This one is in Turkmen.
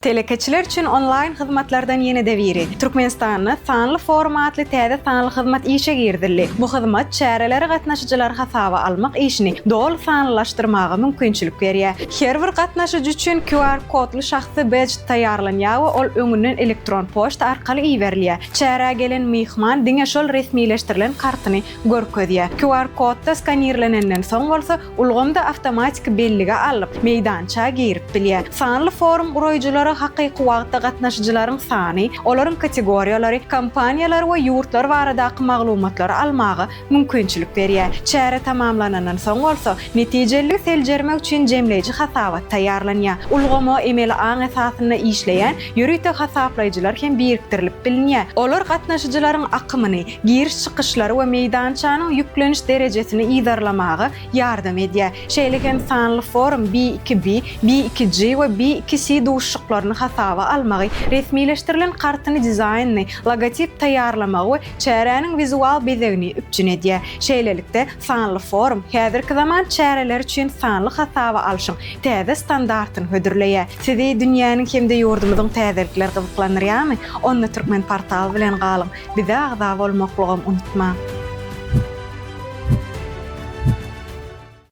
Telekeçiler üçün onlayn xizmatlardan yeni deviri. Türkmenistan'da sanlı formatlı täze sanlı xizmat işe girdirli. Bu xizmat çäreleri gatnaşyjylar hasaba almak işini dol sanlylaşdyrmaga mümkinçilik berýär. Her bir gatnaşyjy üçün QR kodly şahsy badge taýýarlanýar we ol öňünden elektron poçta arkaly iýerilýär. Çäre gelen mihman diňe şol resmileşdirilen kartyny görkezýär. QR kodda skanerlenenden soň bolsa ulgamda awtomatik bellige alyp meýdança girip bilýär. Sanly forum guruýjylary hakyky wagtda gatnaşyjylaryň sany, olaryň kategoriýalary, kampaniýalary we ýurtlar baradaky maglumatlary almagy mümkinçilik berýär. Çäre tamamlanandan soň bolsa netijeli seljermek üçin jemleýici hasabat taýýarlanýar. Ulgama emeli aň esasyna işleýän ýürüýte hasaplaýjylar hem biriktirilip bilinýär. Olar gatnaşyjylaryň akymyny, giriş-çykyşlary we meýdançanyň ýükleniş derejesini iýdarlamagy ýardam edýär. Şeýleken sanly forum B2B, B2G we B2C duşuklaryny hasaba almagy, resmileşdirilen kartyny dizaynny, logotip taýýarlamagy we çärenin vizual bezegini üpçün edýär. Şeýlelikde sanly forum häzirki zaman çäreler üçin sanly hasaba alşyň täze standartyny hödürleýär. Sizi dünýäniň hemde ýurdumyzyň täzelikleri gyzyklandyrýarmy? Onu Türkmen portal bilen galyň. Bize agza bolmaklygy unutma.